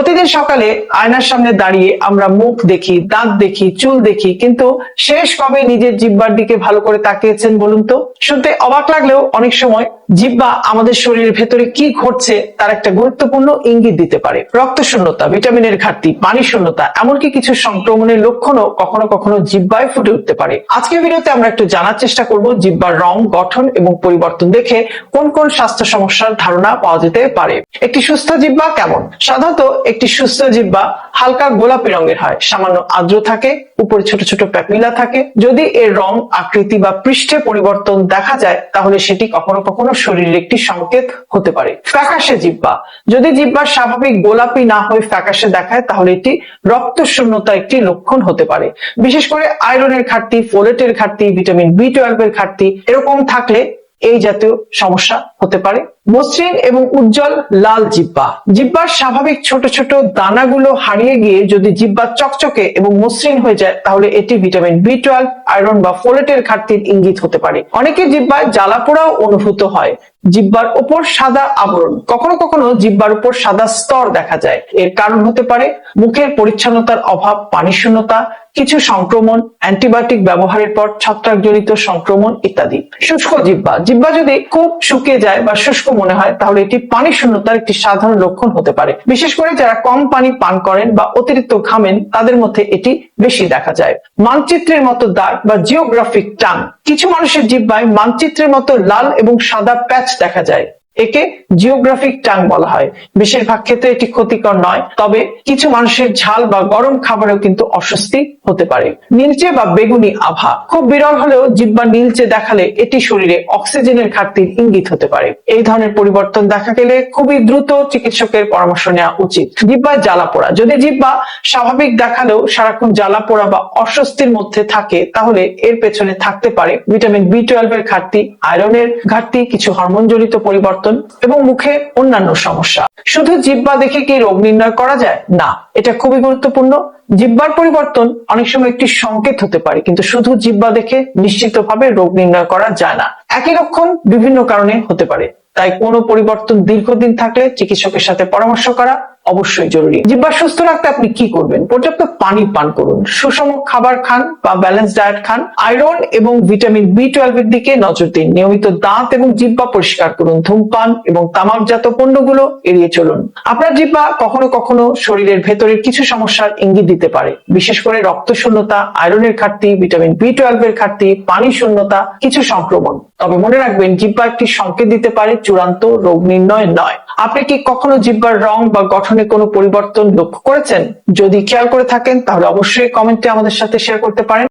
প্রতিদিন সকালে আয়নার সামনে দাঁড়িয়ে আমরা মুখ দেখি, দাঁত দেখি, চুল দেখি, কিন্তু শেষ কবে নিজের জিহ্বার দিকে ভালো করে তাকিয়েছেন বলুন তো? শুনতে অবাক লাগলেও অনেক সময় জিহ্বা আমাদের শরীরের ভেতরে কি ঘটছে তার একটা গুরুত্বপূর্ণ ইঙ্গিত দিতে পারে। রক্ত শূন্যতা, ভিটামিনের ঘাটতি, পানি শূন্যতা, এমনকি কিছু সংক্রমণের লক্ষণও কখনো কখনো জিহ্বায় ফুটে উঠতে পারে। আজকের ভিডিওতে আমরা একটু জানার চেষ্টা করব জিহ্বার রং, গঠন এবং পরিবর্তন দেখে কোন কোন স্বাস্থ্য সমস্যার ধারণা পাওয়া যেতে পারে। একটি সুস্থ জিহ্বা কেমন? সাধারণত একটি সুস্থ জিহ্বা হালকা গোলাপি রঙের হয়, সামান্য আর্দ্র থাকে, উপরে ছোট ছোট প্যাপিলা থাকে। যদি এর রং, আকৃতি বা পৃষ্ঠে পরিবর্তন দেখা যায় তাহলে সেটি কখনো কখনো শরীরের একটি সংকেত হতে পারে। ফ্যাকাশে জিহ্বা, যদি জিহ্বার স্বাভাবিক গোলাপি না হয়ে ফ্যাকাশে দেখায় তাহলে এটি রক্ত শূন্যতা একটি লক্ষণ হতে পারে। বিশেষ করে আয়রনের ঘাটতি, ফোলেটের ঘাটতি, ভিটামিন B12 এর ঘাটতি এরকম থাকলে এই জাতীয় সমস্যা হতে পারে। মসৃণ এবং উজ্জ্বল লাল জিহ্বা, জিহ্বার স্বাভাবিক ছোট ছোট দানাগুলো হারিয়ে গিয়ে যদি জিহ্বা চকচকে এবং মসৃণ হয়ে যায় তাহলে এটি ভিটামিন B12, আয়রন বা ফোলেটের ঘাটতির ইঙ্গিত হতে পারে। অনেকের জিহ্বায় জ্বালাপোড়াও অনুভূত হয়। জিহ্বার উপর সাদা আবরণ, কখনো কখনো জিহ্বার উপর সাদা স্তর দেখা যায়। এর কারণ হতে পারে মুখের পরিচ্ছন্নতার অভাব, পানি শূন্যতা, কিছু সংক্রমণ, অ্যান্টিবায়োটিক ব্যবহারের পর ছত্রাকজনিত সংক্রমণ ইত্যাদি। শুষ্ক জিহ্বা, জিহ্বা যদি খুব শুকিয়ে যায় বা শুষ্ক মনে হয় তাহলে এটি পানি শূন্যতার একটি সাধারণ লক্ষণ হতে পারে। বিশেষ করে যারা কম পানি পান করেন বা অতিরিক্ত ঘামেন তাদের মধ্যে এটি বেশি দেখা যায়। মানচিত্রের মতো দাগ বা জিওগ্রাফিক টাং, কিছু মানুষের জিহ্বায় মানচিত্রের মতো লাল এবং সাদা প্যাচ দেখা যায়, একে জিওগ্রাফিক টাং বলা হয়। বেশিরভাগ ক্ষেত্রে এটি ক্ষতিকর নয়, তবে কিছু মানুষের ঝাল বা গরম খাবারেও কিন্তু অস্বস্তি হতে পারে। নীলচে বা বেগুনি আভা, খুব বিরল হলেও জিহ্বা নীলচে দেখালে এটি শরীরে অক্সিজেনের ঘাটতির ইঙ্গিত হতে পারে। এই ধরনের পরিবর্তন দেখা গেলে খুবই দ্রুত চিকিৎসকের পরামর্শ নেওয়া উচিত। জিহ্বার জ্বালাপোড়া, যদি জিহ্বা স্বাভাবিক দেখালেও সারাক্ষণ জ্বালাপোড়া বা অস্বস্তির মধ্যে থাকে তাহলে এর পেছনে থাকতে পারে ভিটামিন B12 এর ঘাটতি, আয়রনের ঘাটতি, কিছু হরমোনজনিত পরিবর্তন এবং মুখে অন্যান্য সমস্যা। শুধু জিহ্বা দেখে কি রোগ নির্ণয় করা যায়? না, এটা খুবই গুরুত্বপূর্ণ। জিহ্বার পরিবর্তন অনেক সময় একটি সংকেত হতে পারে, কিন্তু শুধু জিহ্বা দেখে নিশ্চিতভাবে রোগ নির্ণয় করা যায় না। একই লক্ষণ বিভিন্ন কারণে হতে পারে, তাই কোনো পরিবর্তন দীর্ঘদিন থাকলে চিকিৎসকের সাথে পরামর্শ করা অবশ্যই জরুরি। জিহ্বা সুস্থ রাখতে আপনি কি করবেন? পর্যাপ্ত পানি পান করুন, সুষম খাবার খান বা ব্যালেন্স ডায়েট খান, আয়রন এবং ভিটামিন B12 এর দিকে নজর দিন, নিয়মিত দাঁত এবং জিহ্বা পরিষ্কার করুন, ধূমপান এবং তামাকজাত পণ্যগুলো এড়িয়ে চলুন। আপনার জিহ্বা কখনো কখনো শরীরের ভেতরের কিছু সমস্যার ইঙ্গিত দিতে পারে, বিশেষ করে রক্ত শূন্যতা, আয়রনের ঘাটতি, ভিটামিন B12 এর ঘাটতি, পানি শূন্যতা, কিছু সংক্রমণ। তবে মনে রাখবেন, জিহ্বা একটি সংকেত দিতে পারে, চূড়ান্ত রোগ নির্ণয় নয়। আপনি কি কখনো জিহ্বার রং বা গঠনে কোনো পরিবর্তন লক্ষ্য করেছেন? যদি খেয়াল করে থাকেন তাহলে অবশ্যই কমেন্টে আমাদের সাথে শেয়ার করতে পারেন।